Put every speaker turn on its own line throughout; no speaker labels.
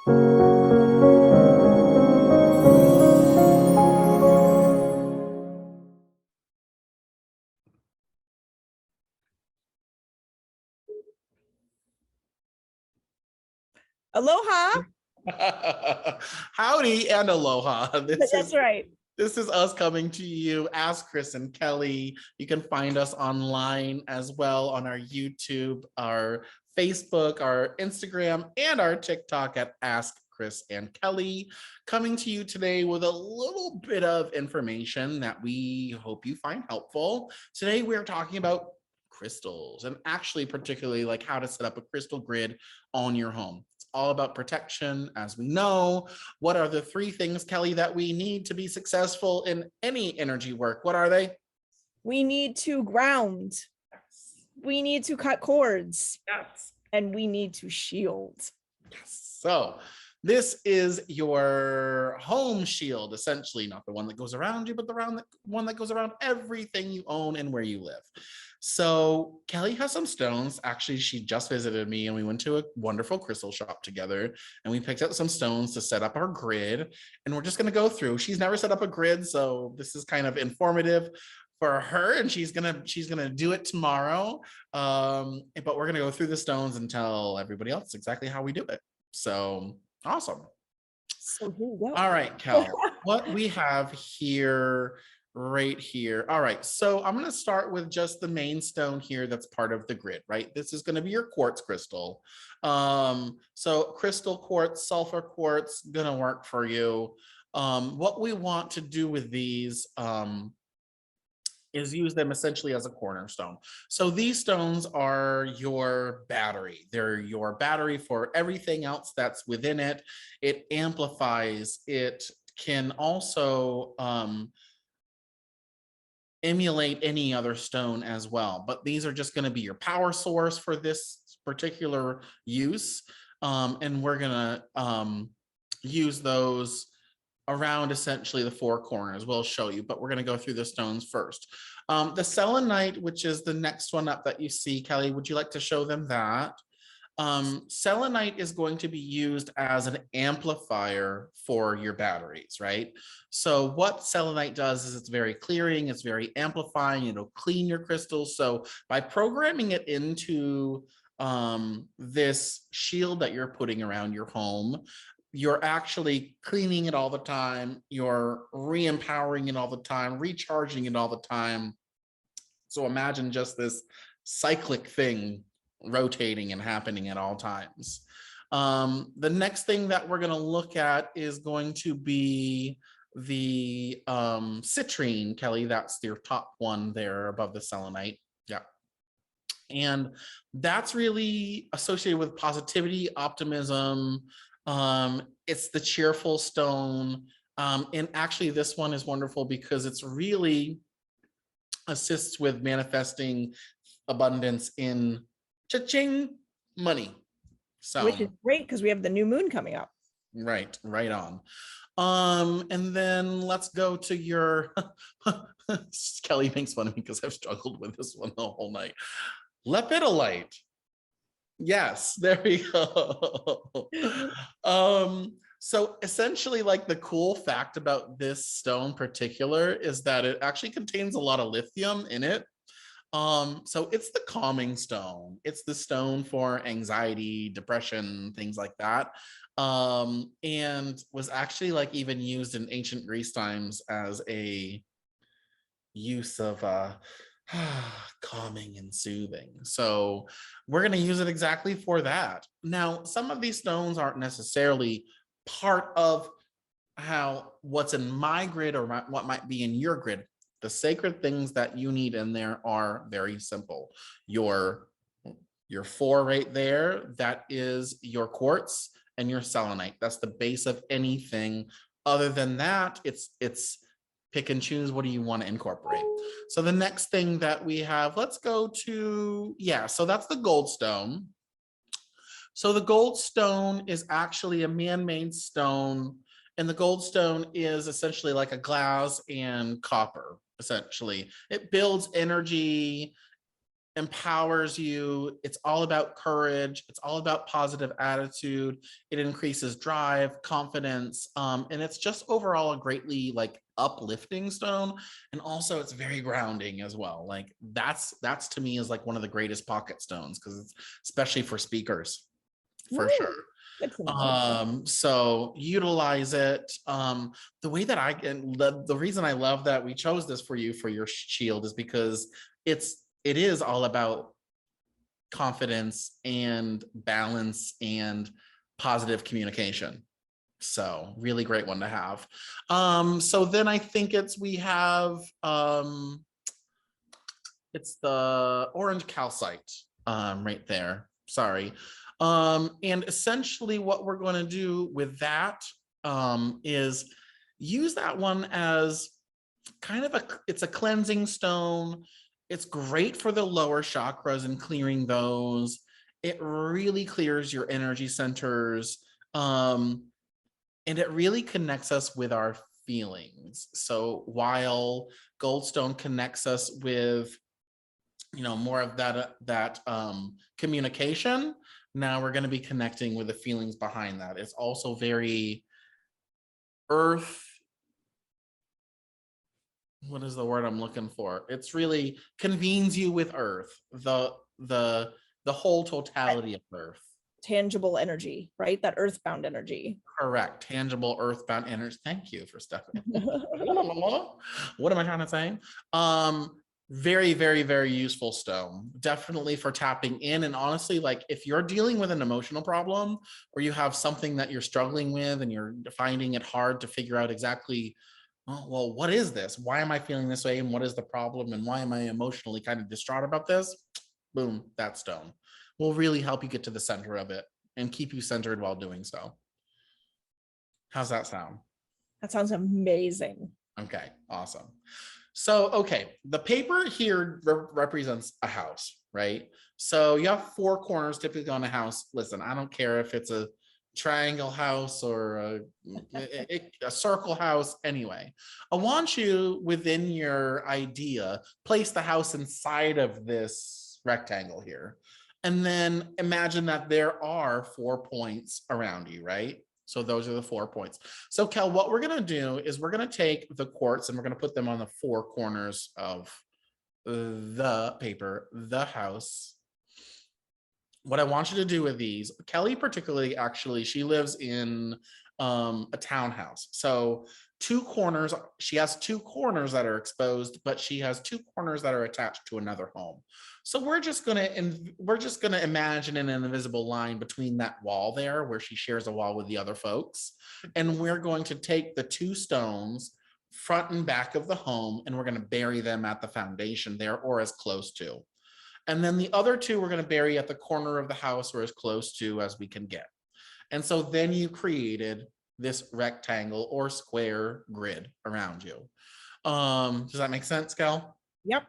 Aloha.
Howdy and aloha.
That's right.
This is us coming to you. Ask Chris and Kelly. You can find us online as well on our YouTube, our Facebook, our Instagram, and our TikTok at Ask Chris and Kelly. Coming to you today with a little bit of information that we hope you find helpful. Today we're talking about crystals, and actually particularly like how to set up a crystal grid on your home. It's all about protection, as we know. What are the three things, Kelly, that we need to be successful in any energy work? What are they?
We need to ground. We need to cut cords.
Yes.
And we need to shield.
Yes. So this is your home shield, essentially, not the one that goes around you, but the one that goes around everything you own and where you live. So Kelly has some stones. Actually, she just visited me and we went to a wonderful crystal shop together and we picked up some stones to set up our grid. And we're just going to go through. She's never set up a grid, so this is kind of informative for her, and she's gonna do it tomorrow. But we're gonna go through the stones and tell everybody else exactly how we do it. So awesome.
So here we go.
All right, Kel, what we have here, right here. All right, so I'm going to start with just the main stone here that's part of the grid, right? This is going to be your quartz crystal. So crystal quartz, sulfur quartz, going to work for you. What we want to do with these is use them essentially as a cornerstone. So these stones are your battery. They're your battery for everything else that's within it. It amplifies. It can also emulate any other stone as well. But these are just going to be your power source for this particular use. And we're going to use those around essentially the four corners. We'll show you, but we're going to go through the stones first. The selenite, which is the next one up that you see, Kelly, would you like to show them that? Selenite is going to be used as an amplifier for your batteries, right? So what selenite does is it's very clearing, it's very amplifying, it'll clean your crystals. So by programming it into this shield that you're putting around your home, you're actually cleaning it all the time, you're re-empowering it all the time, recharging it all the time. So imagine just this cyclic thing rotating and happening at all times. The next thing that we're going to look at is going to be the citrine, Kelly. That's your top one there above the selenite. Yeah. And that's really associated with positivity, optimism. It's the cheerful stone. And actually this one is wonderful because it's really assists with manifesting abundance in cha-ching money. So
which is great because we have the new moon coming up.
Right on. And then let's go to your Kelly makes fun of me because I've struggled with this one the whole night. Lepidolite. Yes, there we go. So essentially, like, the cool fact about this stone particular is that it actually contains a lot of lithium in it. So it's the calming stone. It's the stone for anxiety, depression, things like that. And was actually like even used in ancient Greece times as a use of calming and soothing. So we're going to use it exactly for that. Now, some of these stones aren't necessarily part of what's in my grid or what might be in your grid. The sacred things that you need in there are very simple. Your four right there, that is your quartz and your selenite. That's the base of anything. Other than that, it's pick and choose what do you want to incorporate. So the next thing that we have, let's go to, so that's the gold stone. So the gold stone is actually a man-made stone, and the gold stone is essentially like a glass and copper, essentially. It builds energy. empowers you. It's all about courage. It's all about positive attitude. It increases drive, confidence, and it's just overall a greatly like uplifting stone. And also it's very grounding as well. Like that's to me is like one of the greatest pocket stones because it's especially for speakers for
Ooh,
sure.
good to know.
So utilize it. The way that the reason I love that we chose this for you for your shield is because it is all about confidence and balance and positive communication. So really great one to have. So then I think we have it's the orange calcite right there. Sorry. And essentially what we're going to do with that is use that one as kind of it's a cleansing stone. It's great for the lower chakras and clearing those. It really clears your energy centers. And it really connects us with our feelings. So while Goldstone connects us with, more of that communication, now we're going to be connecting with the feelings behind that. It's also very earth. What is the word I'm looking for? It's really convenes you with earth, the whole totality of earth.
Tangible energy, right? That earthbound energy.
Correct. Tangible earthbound energy. Thank you for Stephanie. What am I trying to say? Very, very, very useful stone. Definitely for tapping in. And honestly, like if you're dealing with an emotional problem or you have something that you're struggling with and you're finding it hard to figure out exactly, oh, well, what is this? Why am I feeling this way? And what is the problem? And why am I emotionally kind of distraught about this? Boom, that stone will really help you get to the center of it and keep you centered while doing so. How's that sound?
That sounds amazing.
Okay, awesome. So, okay, the paper here represents a house, right? So you have four corners typically on a house. Listen, I don't care if it's a triangle house or a circle house. Anyway, I want you within your idea, place the house inside of this rectangle here. And then imagine that there are 4 points around you, right? So those are the 4 points. So Kel, what we're going to do is we're going to take the quartz and we're going to put them on the 4 corners of the paper, the house. What I want you to do with these, Kelly particularly, actually, she lives in a townhouse. So 2 corners, she has 2 corners that are exposed, but she has 2 corners that are attached to another home. So we're just gonna imagine an invisible line between that wall there where she shares a wall with the other folks. And we're going to take the 2 stones front and back of the home and we're going to bury them at the foundation there or as close to. And then the other 2 we're going to bury at the corner of the house or as close to as we can get. And so then you created this rectangle or square grid around you. Does that make sense, Cal?
Yep.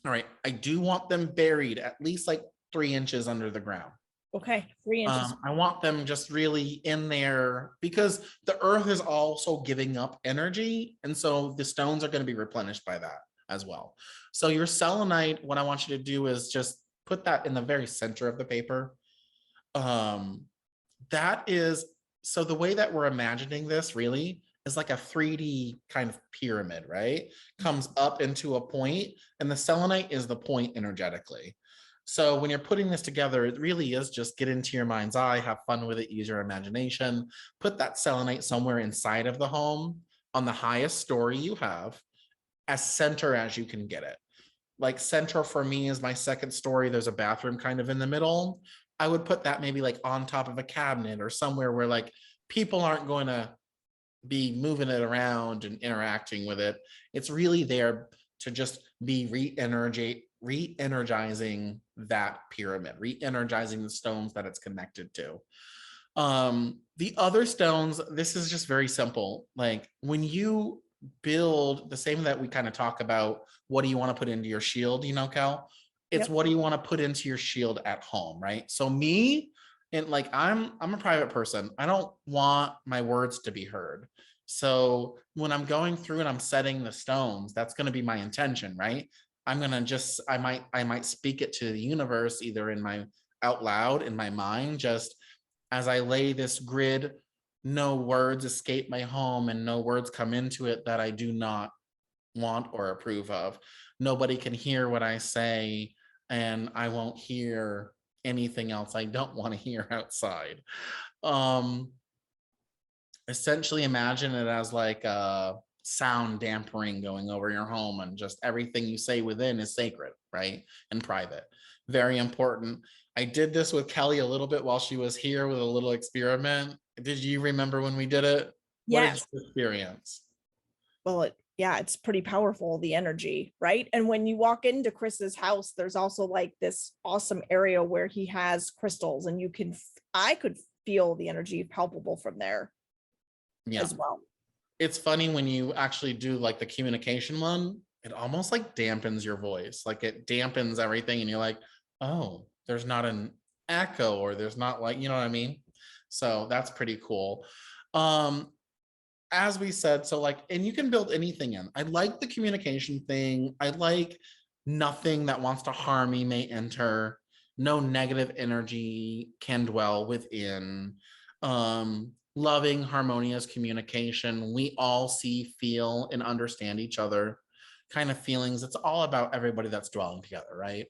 All right. I do want them buried at least like 3 inches under the ground.
Okay, 3 inches.
I want them just really in there because the earth is also giving up energy. And so the stones are going to be replenished by that as well. So your selenite, what I want you to do is just put that in the very center of the paper. That is, so the way that we're imagining this really is like a 3D kind of pyramid, right? Comes up into a point and the selenite is the point energetically. So when you're putting this together, it really is just get into your mind's eye, have fun with it, use your imagination, put that selenite somewhere inside of the home on the highest story you have, as center as you can get it. Like center for me is my second story. There's a bathroom kind of in the middle. I would put that maybe like on top of a cabinet or somewhere where like people aren't going to be moving it around and interacting with it. It's really there to just be re-energizing that pyramid, re-energizing the stones that it's connected to. The other stones, this is just very simple. Like when you build the same that we kind of talk about, what do you want to put into your shield, Cal? It's what do you want to put into your shield at home, right? So me, and like I'm a private person. I don't want my words to be heard. So when I'm going through and I'm setting the stones, that's going to be my intention, right? I'm gonna just, I might speak it to the universe, either in my out loud in my mind, just as I lay this grid, no words escape my home and no words come into it that I do not want or approve of. Nobody can hear what I say, and I won't hear anything else I don't want to hear outside. Um, Essentially imagine it as like a sound dampening going over your home, and just everything you say within is sacred, right? And private. Very important. I did this with Kelly a little bit while she was here with a little experiment. Did you remember when we did it? What did
Yes.
you experience?
Well, yeah, it's pretty powerful, the energy, right? And when you walk into Chris's house, there's also like this awesome area where he has crystals, and I could feel the energy palpable from there
Yeah.
as well.
It's funny when you actually do like the communication one, it almost like dampens your voice. Like it dampens everything, and you're like, oh, there's not an echo, or there's not, like, you know what I mean? So that's pretty cool. Um, as we said, so like, and you can build anything in. I like the communication thing. I like nothing that wants to harm me may enter. No negative energy can dwell within. Loving, harmonious communication. We all see, feel, and understand each other kind of feelings. It's all about everybody that's dwelling together, right?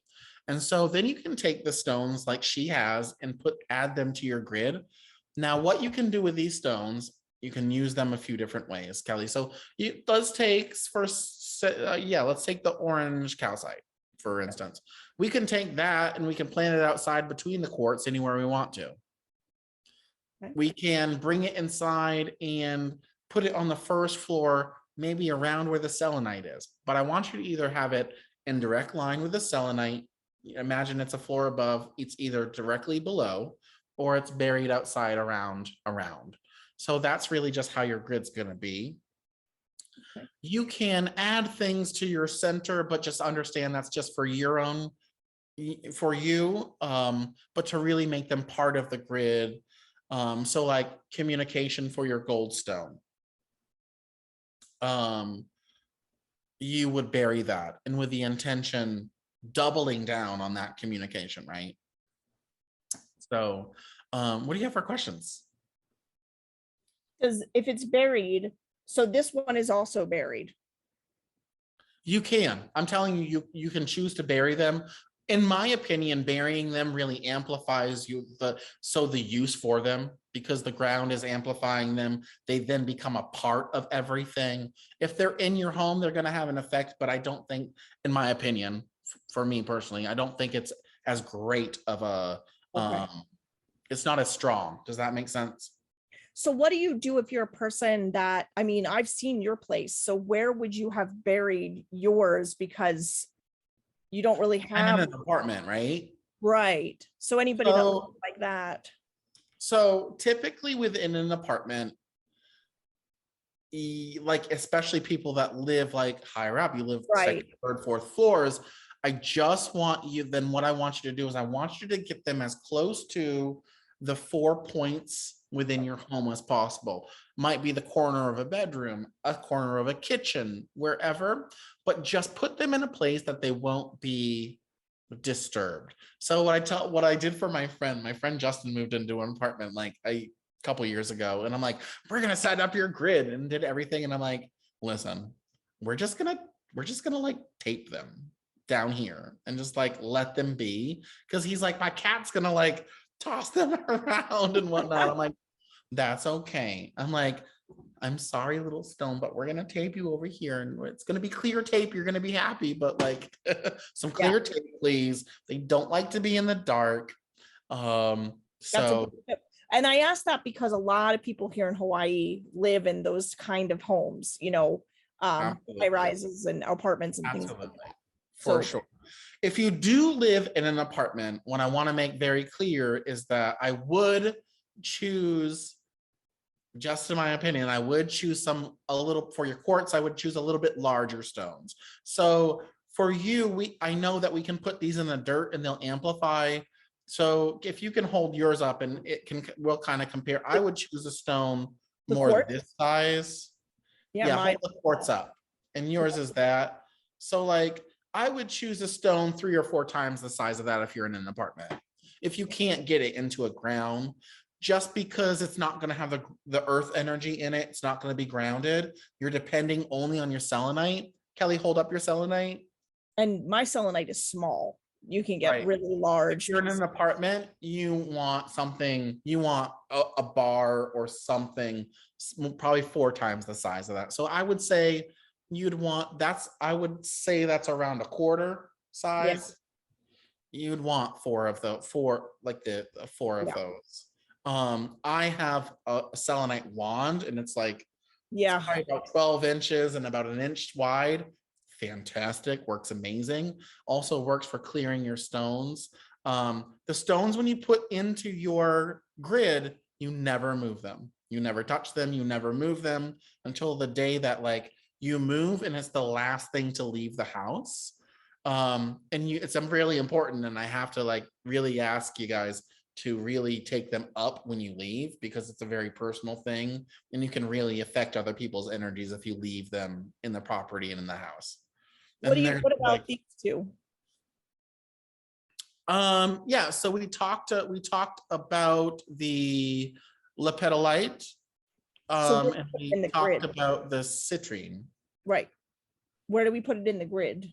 And so then you can take the stones like she has and add them to your grid. Now, what you can do with these stones, you can use them a few different ways, Kelly. So let's take first, let's take the orange calcite, for instance. We can take that and we can plant it outside between the quartz anywhere we want to.
Okay.
We can bring it inside and put it on the first floor, maybe around where the selenite is. But I want you to either have it in direct line with the selenite. Imagine it's a floor above. It's either directly below or it's buried outside around. So that's really just how your grid's going to be.
Okay.
You can add things to your center, but just understand that's just for your own, for you, but to really make them part of the grid. So like communication for your goldstone. You would bury that, and with the intention doubling down on that communication, right? So what do you have for questions?
Because if it's buried, so this one is also buried.
You can. I'm telling you, you can choose to bury them. In my opinion, burying them really amplifies the use for them, because the ground is amplifying them. They then become a part of everything. If they're in your home, they're going to have an effect, but I don't think, in my opinion, for me personally, I don't think it's as great of a,
Okay.
it's not as strong. Does that make sense?
So what do you do if you're a person that, I mean, I've seen your place. So where would you have buried yours? Because you don't really
I'm in
have,
an apartment, right?
right. So anybody that looks like that.
So typically within an apartment, like especially people that live like higher up, you live
Right.
second, third, fourth floors. I just want you, then what I want you to do is I want you to get them as close to the 4 points within your home as possible. Might be the corner of a bedroom, a corner of a kitchen, wherever, but just put them in a place that they won't be disturbed. So what I did for my friend Justin moved into an apartment like a couple years ago, and I'm like, we're gonna set up your grid, and did everything, and I'm like, listen, we're just gonna like tape them down here and just like let them be, because he's like, my cat's gonna like toss them around and whatnot. I'm like, that's okay. I'm like, I'm sorry, little stone, but we're gonna tape you over here, and it's gonna be clear tape. You're gonna be happy, but like some clear tape, please. They don't like to be in the dark.
That's a
So
good tip. And I asked that because a lot of people here in Hawaii live in those kind of homes, high
absolutely,
rises and apartments and things like
absolutely,
that.
for
So
sure. If you do live in an apartment, what I want to make very clear is that I would choose, just in my opinion, I would choose a little for your quartz. I would choose a little bit larger stones. So for you, I know that we can put these in the dirt and they'll amplify. So if you can hold yours up and we'll kind of compare. I would choose a stone
the
more
quartz,
this size.
yeah,
Yeah,
mine.
hold the quartz up, and yours is that. So like, I would choose a stone 3 or 4 times the size of that if you're in an apartment. If you can't get it into a ground, just because it's not going to have the earth energy in it, it's not going to be grounded. You're depending only on your selenite. Kelly, hold up your selenite.
And my selenite is small. You can get
Right.
really
If
large.
you're in an apartment, you want something, you want a bar or something, probably 4 times the size of that. So I would say you'd want, I would say that's around a quarter
Yeah.
size. You'd want 4 of the 4, like the 4 of
Yeah.
those. I have a selenite wand, and it's like,
Yeah.
it's probably about 12 inches and about 1 inch wide. Fantastic, works amazing. Also works for clearing your stones. The stones, when you put into your grid, you never move them. You never touch them. You never move them until the day that like you move, and it's the last thing to leave the house. And it's really important, and I have to like really ask you guys to really take them up when you leave, because it's a very personal thing, and you can really affect other people's energies if you leave them in the property and in the house. And they're
What
like,
about these two?
yeah, so we talked about the lepidolite,
So
and we
in the
talked
grid,
about the citrine.
right? Where do we put it in the grid?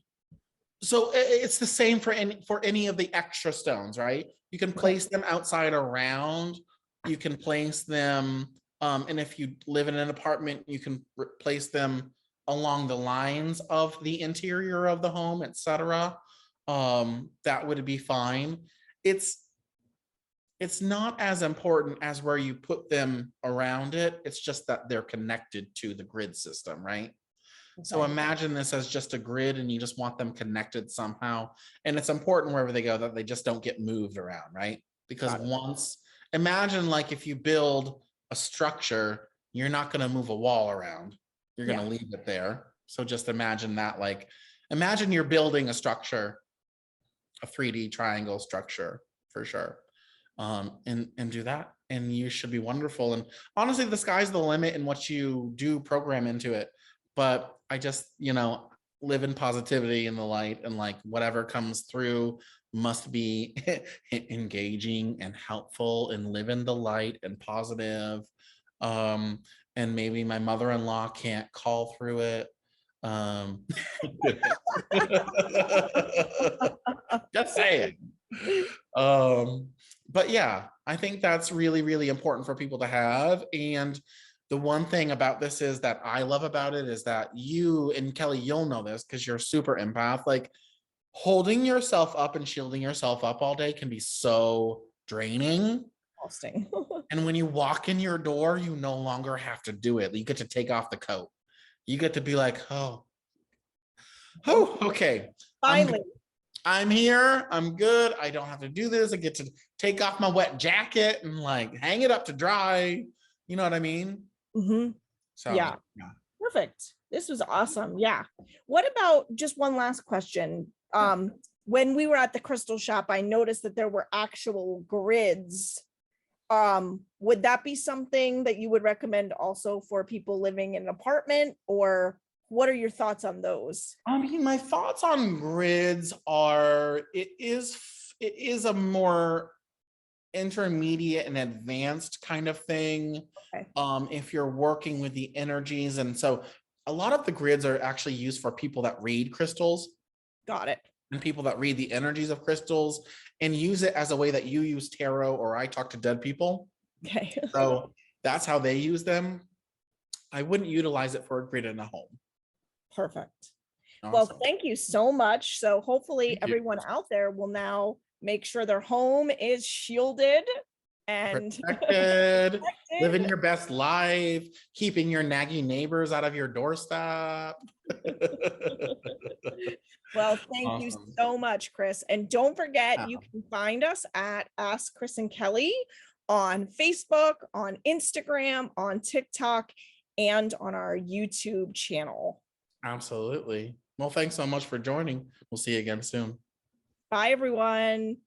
So it's the same for any of the extra stones, right? You can place them outside around. You can place them, and if you live in an apartment, you can place them along the lines of the interior of the home, etc. That would be fine. It's not as important as where you put them around it. It's just that they're connected to the grid system, right? So
Okay.
imagine this as just a grid, and you just want them connected somehow. And it's important wherever they go that they just don't get moved around, right? Because
Got it.
imagine like if you build a structure, you're not going to move a wall around. You're going to
Yeah.
leave it there. So just imagine that, like, imagine you're building a structure, a 3D triangle structure for sure. And do that, and you should be wonderful. And honestly, the sky's the limit in what you do program into it. But I just, live in positivity in the light, and like whatever comes through must be engaging and helpful, and live in the light and positive. Um, and maybe my mother-in-law can't call through it. Um, just saying. But yeah, I think that's really, really important for people to have. And the one thing about this is that I love about it is that you, and Kelly, you'll know this because you're super empath, like holding yourself up and shielding yourself up all day can be so draining.
Exhausting.
And when you walk in your door, you no longer have to do it. You get to take off the coat. You get to be like, oh, okay.
Finally.
I'm here. I'm good. I don't have to do this. I get to take off my wet jacket and like hang it up to dry. You know what I mean?
Mm-hmm.
So
Yeah. Perfect. This was awesome. Yeah. What about just one last question? When we were at the crystal shop, I noticed that there were actual grids. Would that be something that you would recommend also for people living in an apartment, or what are your thoughts on those?
I mean, my thoughts on grids are it is a more intermediate and advanced kind of thing.
Okay.
If you're working with the energies. And so a lot of the grids are actually used for people that read crystals.
Got it.
And people that read the energies of crystals and use it as a way that you use tarot or I talk to dead people.
Okay.
So that's how they use them. I wouldn't utilize it for a grid in a home.
Perfect.
Awesome.
Well, thank you so much. So hopefully
Thank you.
everyone out there will now make sure their home is shielded and
protected, living your best life, keeping your naggy neighbors out of your doorstep.
Well, thank you so much, Chris. And don't forget, you
Yeah.
can find us at Ask Chris and Kelly on Facebook, on Instagram, on TikTok, and on our YouTube channel.
Absolutely. Well, thanks so much for joining. We'll see you again soon.
Bye, everyone.